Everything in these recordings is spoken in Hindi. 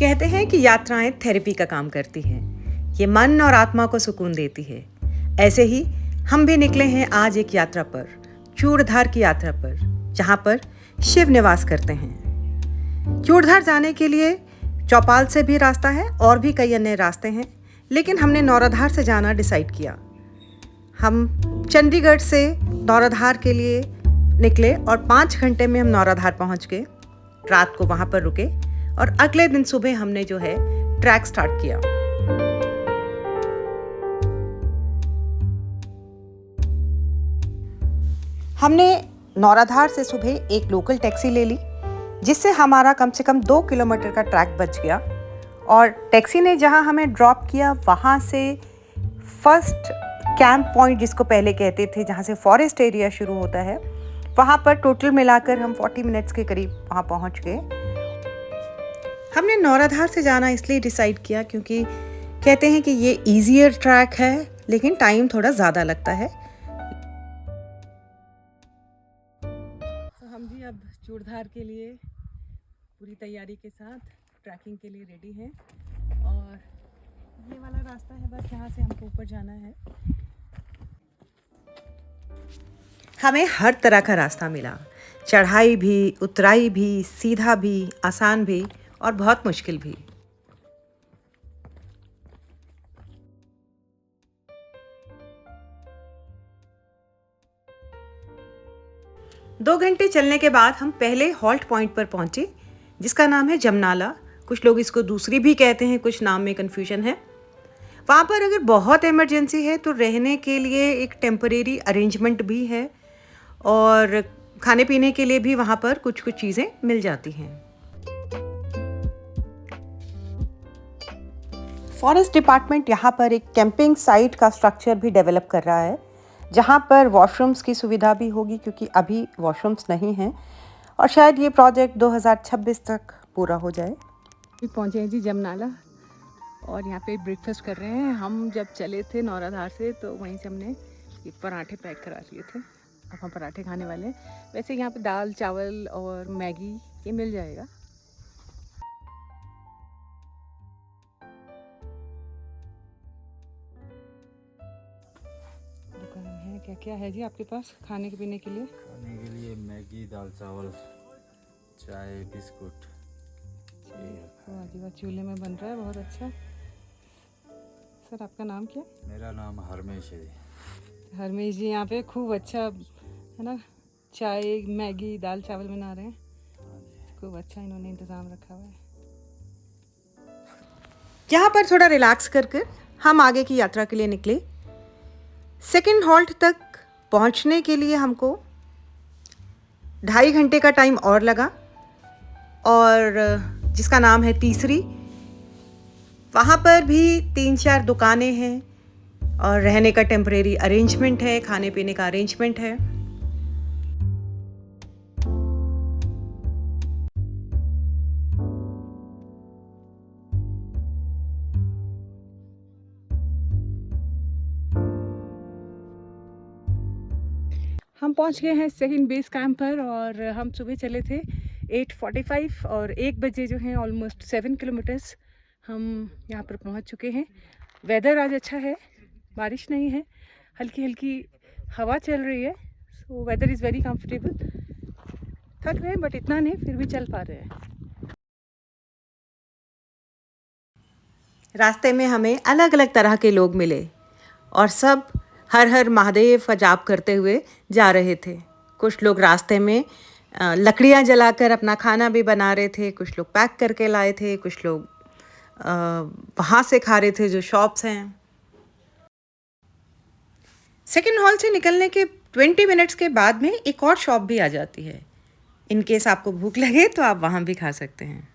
कहते हैं कि यात्राएं थेरेपी का काम करती हैं। ये मन और आत्मा को सुकून देती है। ऐसे ही हम भी निकले हैं आज एक यात्रा पर, चूड़धार की यात्रा पर, जहां पर शिव निवास करते हैं। चूड़धार जाने के लिए चौपाल से भी रास्ता है और भी कई अन्य रास्ते हैं, लेकिन हमने नौराधार से जाना डिसाइड किया। हम चंडीगढ़ से नौराधार के लिए निकले और 5 घंटे में हम नौराधार पहुंच गए। रात को वहां पर रुके और अगले दिन सुबह हमने जो है ट्रैक स्टार्ट किया। हमने नौराधार से सुबह एक लोकल टैक्सी ले ली, जिससे हमारा कम से कम 2 किलोमीटर का ट्रैक बच गया। और टैक्सी ने जहां हमें ड्रॉप किया, वहां से फर्स्ट कैंप पॉइंट, जिसको पहले कहते थे, जहां से फॉरेस्ट एरिया शुरू होता है, वहां पर टोटल मिलाकर हम 40 मिनट्स के करीब वहां पहुंच गए। हमने नौराधार से जाना इसलिए डिसाइड किया क्योंकि कहते हैं कि ये ईजियर ट्रैक है, लेकिन टाइम थोड़ा ज़्यादा लगता है। तो हम भी अब चूड़धार के लिए पूरी तैयारी के साथ ट्रैकिंग के लिए रेडी हैं। और ये वाला रास्ता है, बस यहाँ से हमको ऊपर जाना है। हमें हर तरह का रास्ता मिला, चढ़ाई भी, उतराई भी, सीधा भी, आसान भी और बहुत मुश्किल भी। दो घंटे चलने के बाद हम पहले हॉल्ट पॉइंट पर पहुंचे, जिसका नाम है जमनाला। कुछ लोग इसको दूसरी भी कहते हैं, कुछ नाम में कन्फ्यूजन है। वहाँ पर अगर बहुत इमरजेंसी है तो रहने के लिए एक टेम्परेरी अरेंजमेंट भी है, और खाने पीने के लिए भी वहाँ पर कुछ कुछ चीज़ें मिल जाती हैं। फॉरेस्ट डिपार्टमेंट यहाँ पर एक कैंपिंग साइट का स्ट्रक्चर भी डेवलप कर रहा है, जहाँ पर वॉशरूम्स की सुविधा भी होगी, क्योंकि अभी वॉशरूम्स नहीं हैं, और शायद ये प्रोजेक्ट 2026 तक पूरा हो जाए। पहुँचे हैं जी जमनाला, और यहाँ पे ब्रेकफास्ट कर रहे हैं। हम जब चले थे नौराधार से तो वहीं से हमने ये पराठे पैक करा लिए थे। अब हम पराठे खाने वाले हैं। वैसे यहाँ पे दाल, चावल और मैगी ये मिल जाएगा। दुकान है, क्या क्या है जी आपके पास खाने के पीने के लिए? खाने के लिए मैगी, दाल चावल, चाय, बिस्कुट। वाह, चूल्हे में बन रहा है, बहुत अच्छा। सर आपका नाम क्या? मेरा नाम हरमेश है। हरमेश जी यहाँ पे खूब अच्छा है ना, चाय, मैगी, दाल चावल बना रहे हैं। खूब अच्छा इन्होंने इंतज़ाम रखा हुआ है। यहाँ पर थोड़ा रिलैक्स कर कर हम आगे की यात्रा के लिए निकले। सेकंड हॉल्ट तक पहुँचने के लिए हमको 2.5 घंटे का टाइम और लगा, और जिसका नाम है तीसरी। वहाँ पर भी 3-4 दुकानें हैं और रहने का टेम्परेरी अरेंजमेंट है, खाने पीने का अरेंजमेंट है। हम पहुंच गए हैं सेकंड बेस कैंप पर, और हम सुबह चले थे 8:45, और 1 बजे जो है ऑलमोस्ट 7 किलोमीटर्स हम यहाँ पर पहुंच चुके हैं। वेदर आज अच्छा है, बारिश नहीं है, हल्की हल्की हवा चल रही है, so whether is very comfortable. थक रहे हैं बट इतना नहीं, फिर भी चल पा रहे हैं। रास्ते में हमें अलग अलग तरह के लोग मिले, और सब हर हर महादेव का जाप करते हुए जा रहे थे। कुछ लोग रास्ते में लकड़ियाँ जलाकर अपना खाना भी बना रहे थे, कुछ लोग पैक करके लाए थे, कुछ लोग वहाँ से खा रहे थे जो शॉप्स हैं। सेकेंड हॉल से निकलने के 20 मिनट्स के बाद में एक और शॉप भी आ जाती है। इन केस आपको भूख लगे तो आप वहाँ भी खा सकते हैं।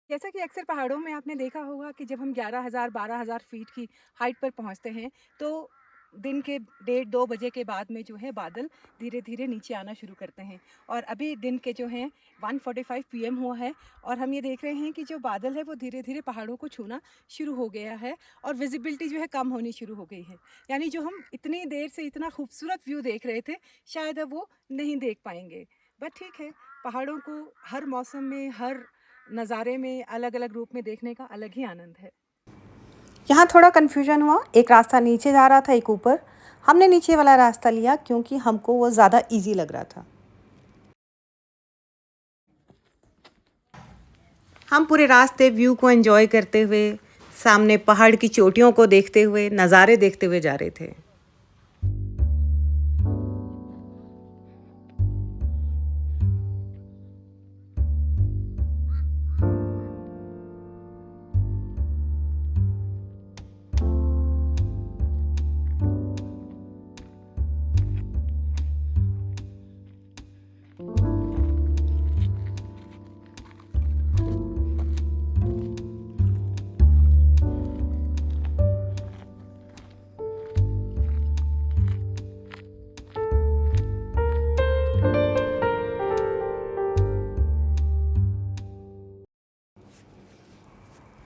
जैसा कि अक्सर पहाड़ों में आपने देखा होगा कि जब हम 11,000-12,000 फीट की हाइट पर पहुंचते हैं तो दिन के 1:30-2 बजे के बाद में जो है बादल धीरे धीरे नीचे आना शुरू करते हैं। और अभी दिन के जो हैं 1:45 PM हुआ है, और हम ये देख रहे हैं कि जो बादल है वो धीरे धीरे पहाड़ों को छूना शुरू हो गया है, और विजिबिलिटी जो है कम होनी शुरू हो गई है। यानी जो हम इतनी देर से इतना खूबसूरत व्यू देख रहे थे, शायद अब वो नहीं देख पाएंगे। बट ठीक है, पहाड़ों को हर मौसम में, हर नज़ारे में अलग अलग रूप में देखने का अलग ही आनंद है। यहाँ थोड़ा कन्फ्यूजन हुआ, एक रास्ता नीचे जा रहा था, एक ऊपर। हमने नीचे वाला रास्ता लिया क्योंकि हमको वो ज़्यादा इजी लग रहा था। हम पूरे रास्ते व्यू को एंजॉय करते हुए, सामने पहाड़ की चोटियों को देखते हुए, नज़ारे देखते हुए जा रहे थे।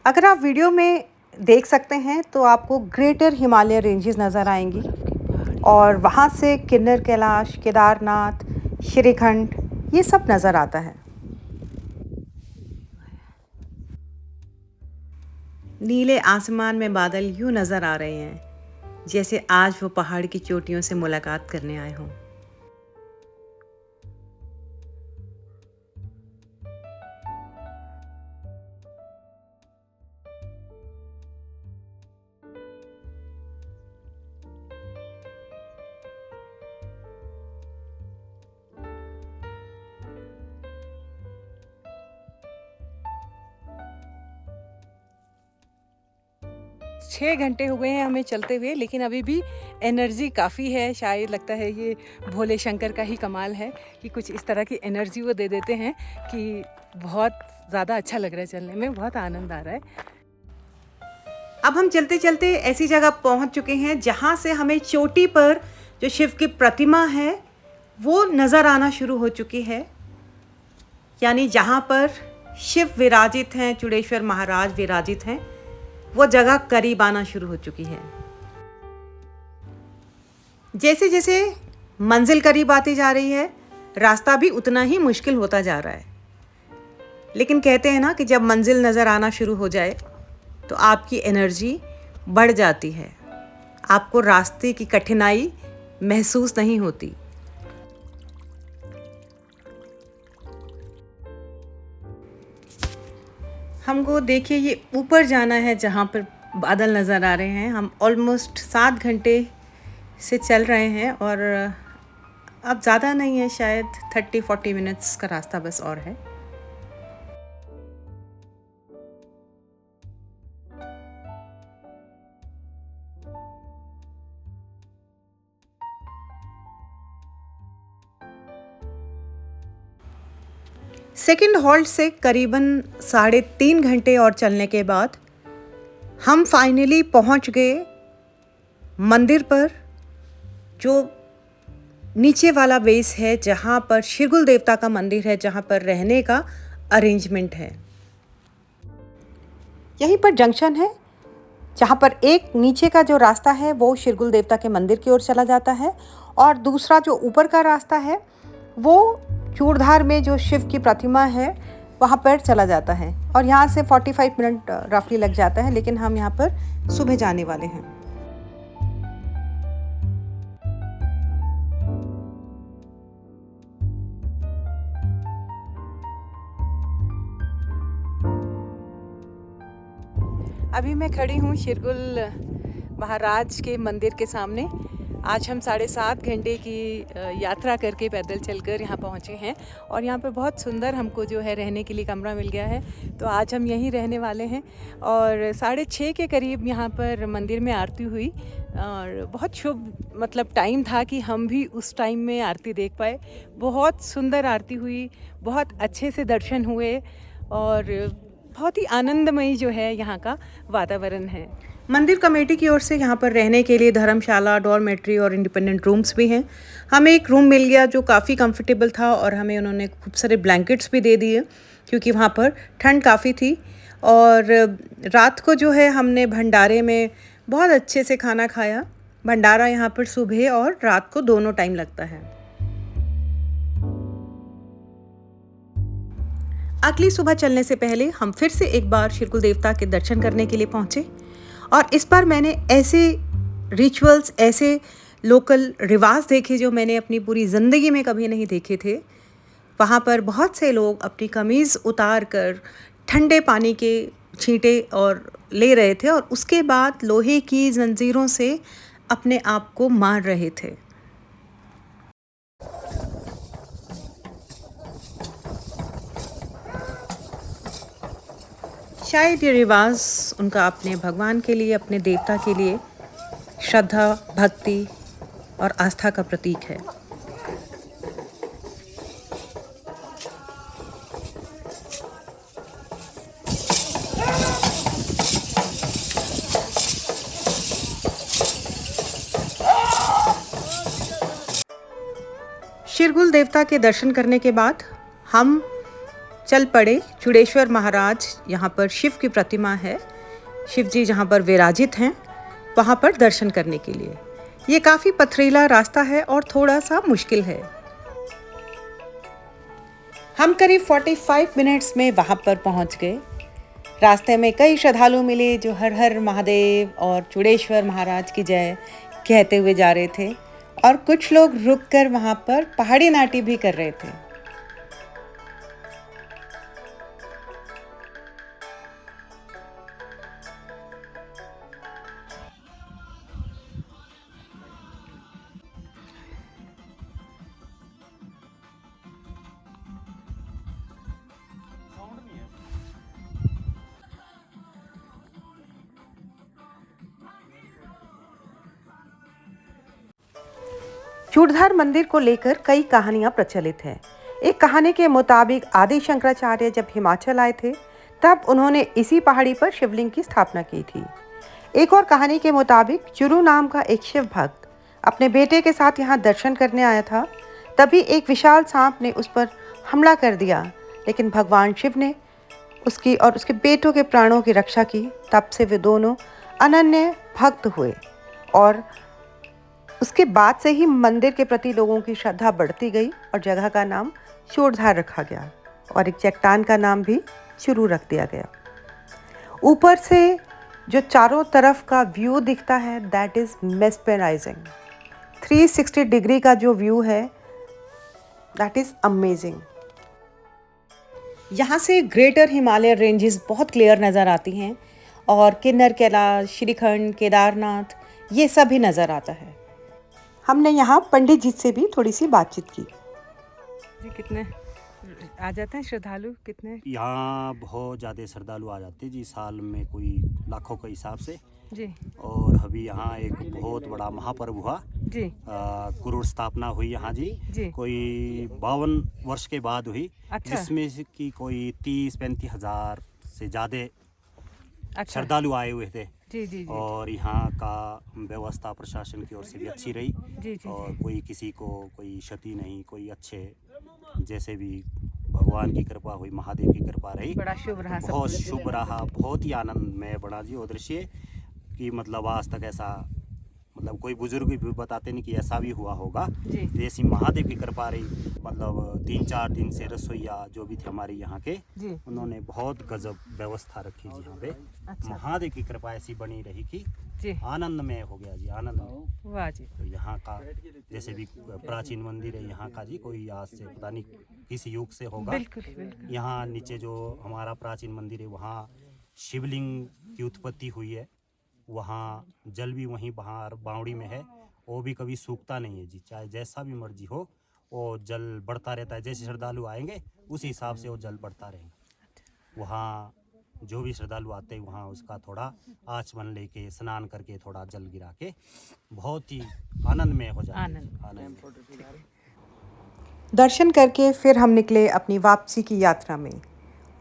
अगर आप वीडियो में देख सकते हैं तो आपको ग्रेटर हिमालय रेंजेस नज़र आएंगी और वहाँ से किन्नर कैलाश, केदारनाथ, श्रीखंड, ये सब नज़र आता है। नीले आसमान में बादल यूँ नज़र आ रहे हैं जैसे आज वो पहाड़ की चोटियों से मुलाकात करने आए हों। छः घंटे हुए हैं हमें चलते हुए, लेकिन अभी भी एनर्जी काफ़ी है। शायद लगता है ये भोले शंकर का ही कमाल है कि कुछ इस तरह की एनर्जी वो दे देते हैं कि बहुत ज़्यादा अच्छा लग रहा है चलने में, बहुत आनंद आ रहा है। अब हम चलते चलते ऐसी जगह पहुंच चुके हैं जहां से हमें चोटी पर जो शिव की प्रतिमा है वो नज़र आना शुरू हो चुकी है। यानी जहां पर शिव विराजित हैं, चूड़ेश्वर महाराज विराजित हैं, वो जगह करीब आना शुरू हो चुकी है। जैसे जैसे मंजिल करीब आती जा रही है, रास्ता भी उतना ही मुश्किल होता जा रहा है। लेकिन कहते हैं ना कि जब मंजिल नज़र आना शुरू हो जाए तो आपकी एनर्जी बढ़ जाती है, आपको रास्ते की कठिनाई महसूस नहीं होती। हमको देखिए ये ऊपर जाना है जहाँ पर बादल नज़र आ रहे हैं। हम ऑलमोस्ट 7 घंटे से चल रहे हैं और अब ज़्यादा नहीं है, शायद 30-40 मिनट्स का रास्ता बस और है। सेकंड हॉल्ट से करीबन 3.5 घंटे और चलने के बाद हम फाइनली पहुंच गए मंदिर पर, जो नीचे वाला बेस है जहां पर शिरगुल देवता का मंदिर है, जहां पर रहने का अरेंजमेंट है। यहीं पर जंक्शन है जहां पर एक नीचे का जो रास्ता है वो शिरगुल देवता के मंदिर की ओर चला जाता है और दूसरा जो ऊपर का रास्ता है वो चूड़धार में जो शिव की प्रतिमा है वहाँ पर चला जाता है। और यहाँ से 45 मिनट रफली लग जाता है, लेकिन हम यहाँ पर सुबह जाने वाले हैं। अभी मैं खड़ी हूँ शिरगुल महाराज के मंदिर के सामने। आज हम 7.5 घंटे की यात्रा करके पैदल चलकर यहाँ पहुँचे हैं और यहाँ पे बहुत सुंदर हमको जो है रहने के लिए कमरा मिल गया है, तो आज हम यहीं रहने वाले हैं। और 6:30 के करीब यहाँ पर मंदिर में आरती हुई और बहुत शुभ मतलब टाइम था कि हम भी उस टाइम में आरती देख पाए। बहुत सुंदर आरती हुई, बहुत अच्छे से दर्शन हुए और बहुत ही आनंदमयी जो है यहाँ का वातावरण है। मंदिर कमेटी की ओर से यहाँ पर रहने के लिए धर्मशाला, डॉर्मेट्री और इंडिपेंडेंट रूम्स भी हैं। हमें एक रूम मिल गया जो काफ़ी कंफर्टेबल था और हमें उन्होंने खूब सारे ब्लैंकेट्स भी दे दिए क्योंकि वहाँ पर ठंड काफ़ी थी। और रात को जो है हमने भंडारे में बहुत अच्छे से खाना खाया। भंडारा यहाँ पर सुबह और रात को दोनों टाइम लगता है। अगली सुबह चलने से पहले हम फिर से एक बार शिरकुल देवता के दर्शन करने के लिए पहुँचे और इस बार मैंने ऐसे रिचुअल्स, ऐसे लोकल रिवाज देखे जो मैंने अपनी पूरी ज़िंदगी में कभी नहीं देखे थे। वहाँ पर बहुत से लोग अपनी कमीज़ उतार कर ठंडे पानी के छींटे और ले रहे थे और उसके बाद लोहे की जंजीरों से अपने आप को मार रहे थे। शायद ये रिवाज उनका अपने भगवान के लिए, अपने देवता के लिए श्रद्धा, भक्ति और आस्था का प्रतीक है। शिरकुल देवता के दर्शन करने के बाद हम चल पड़े चूड़ेश्वर महाराज, यहाँ पर शिव की प्रतिमा है, शिव जी जहाँ पर विराजित हैं, वहाँ पर दर्शन करने के लिए। ये काफ़ी पथरीला रास्ता है और थोड़ा सा मुश्किल है। हम करीब 45 मिनट्स में वहाँ पर पहुँच गए। रास्ते में कई श्रद्धालु मिले जो हर हर महादेव और चूड़ेश्वर महाराज की जय कहते हुए जा रहे थे और कुछ लोग रुककर वहाँ पर पहाड़ी नाटी भी कर रहे थे। चूड़धार मंदिर को लेकर कई कहानियां प्रचलित हैं। एक कहानी के मुताबिक आदि शंकराचार्य जब हिमाचल आए थे तब उन्होंने इसी पहाड़ी पर शिवलिंग की स्थापना की थी। एक और कहानी के मुताबिक चुरू नाम का एक शिव भक्त अपने बेटे के साथ यहाँ दर्शन करने आया था, तभी एक विशाल सांप ने उस पर हमला कर दिया, लेकिन भगवान शिव ने उसकी और उसके बेटों के प्राणों की रक्षा की। तब से वे दोनों अनन्य भक्त हुए और उसके बाद से ही मंदिर के प्रति लोगों की श्रद्धा बढ़ती गई और जगह का नाम चूड़धार रखा गया और एक चट्टान का नाम भी चुरू रख दिया गया। ऊपर से जो चारों तरफ का व्यू दिखता है, दैट इज़ मेस्मराइजिंग। 360 डिग्री का जो व्यू है, दैट इज़ अमेजिंग। यहाँ से ग्रेटर हिमालय रेंजेस बहुत क्लियर नज़र आती हैं और किन्नर कैलाश, श्रीखंड, केदारनाथ, ये सब भी नज़र आता है। हमने यहाँ पंडित जी से भी थोड़ी सी बातचीत की। जी, कितने आ जाते हैं श्रद्धालु? कितने यहाँ बहुत ज़्यादा श्रद्धालु आ जाते हैं जी, साल में कोई लाखों के हिसाब से जी। और अभी यहाँ एक बहुत बड़ा महापर्व हुआ जी। गुरु स्थापना हुई यहाँ जी, कोई 52 वर्ष के बाद हुई। अच्छा। जिसमें से कि कोई 30-35 हज़ार से ज़्यादा अच्छा। श्रद्धालु आए हुए थे। जी जी जी। और यहाँ का व्यवस्था प्रशासन की ओर से भी अच्छी रही। जी जी। और कोई किसी को कोई क्षति नहीं, कोई अच्छे जैसे भी भगवान की कृपा हुई, महादेव की कृपा रही, बड़ा शुभ रहा, बहुत शुभ रहा, बहुत ही आनंदमय बना जी वो दृश्य कि मतलब आज तक ऐसा मतलब कोई बुजुर्ग भी बताते नहीं कि ऐसा भी हुआ होगा। जैसी महादेव की कृपा रही, मतलब 3-4 दिन से रसोईया जो भी थे हमारे यहाँ के, उन्होंने बहुत गजब व्यवस्था रखी जी यहाँ पे। अच्छा। महादेव की कृपा ऐसी बनी रही कि आनंदमय हो गया जी, आनंदमय। वाह जी। तो यहाँ का जैसे भी प्राचीन मंदिर है यहाँ का जी, कोई आज से पता नहीं किस युग से होगा। यहाँ नीचे जो हमारा प्राचीन मंदिर है वहाँ शिवलिंग की उत्पत्ति हुई है, वहाँ जल भी वहीं बाहर बावड़ी में है, वो भी कभी सूखता नहीं है जी, चाहे जैसा भी मर्जी हो वो जल बढ़ता रहता है। जैसे श्रद्धालु आएंगे उसी हिसाब से वो जल बढ़ता रहेगा। वहाँ जो भी श्रद्धालु आते हैं वहाँ उसका थोड़ा आचमन लेके स्नान करके थोड़ा जल गिरा के बहुत ही आनंदमय हो जाता है। आनंद दर्शन करके फिर हम निकले अपनी वापसी की यात्रा में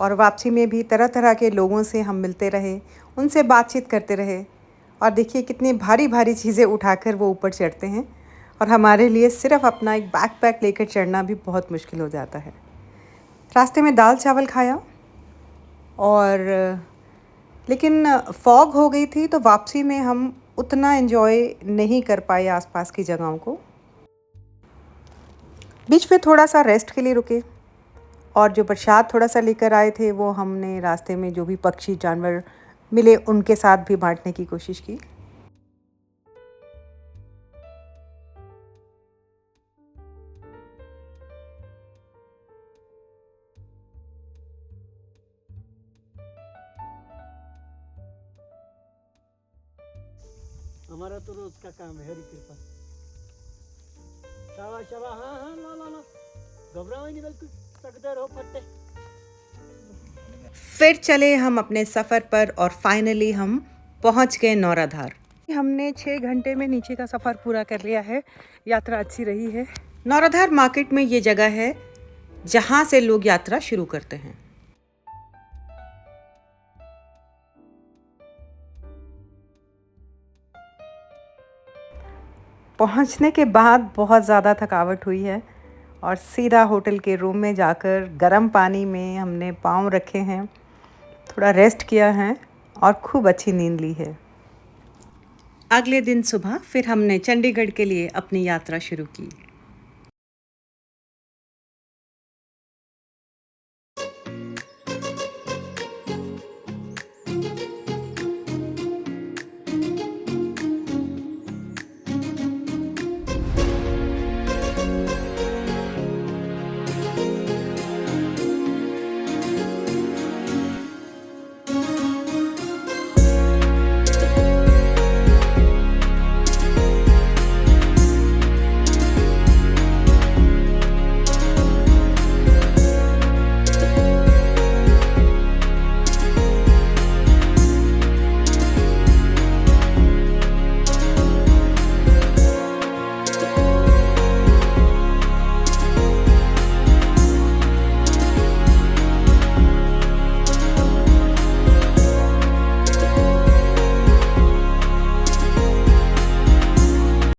और वापसी में भी तरह तरह के लोगों से हम मिलते रहे, उनसे बातचीत करते रहे और देखिए कितनी भारी भारी चीज़ें उठाकर वो ऊपर चढ़ते हैं और हमारे लिए सिर्फ अपना एक बैकपैक लेकर चढ़ना भी बहुत मुश्किल हो जाता है। रास्ते में दाल चावल खाया और लेकिन फॉग हो गई थी तो वापसी में हम उतना एंजॉय नहीं कर पाए आसपास की जगहों को। बीच में थोड़ा सा रेस्ट के लिए रुके और जो प्रसाद थोड़ा सा लेकर आए थे वो हमने रास्ते में जो भी पक्षी जानवर मिले उनके साथ भी बांटने की कोशिश की। हमारा तो रोज का काम है, हरी कृपा। शाबाश शाबाश, हाँ हाँ, ला ला ला, घबराओ नहीं, बिल्कुल सकते रहो फट्टे। फिर चले हम अपने सफ़र पर और फाइनली हम पहुंच गए नौराधार। हमने 6 घंटे में नीचे का सफ़र पूरा कर लिया है। यात्रा अच्छी रही है। नौराधार मार्केट में ये जगह है जहां से लोग यात्रा शुरू करते हैं। पहुंचने के बाद बहुत ज़्यादा थकावट हुई है और सीधा होटल के रूम में जाकर गर्म पानी में हमने पाँव रखे हैं, थोड़ा रेस्ट किया है और खूब अच्छी नींद ली है। अगले दिन सुबह फिर हमने चंडीगढ़ के लिए अपनी यात्रा शुरू की।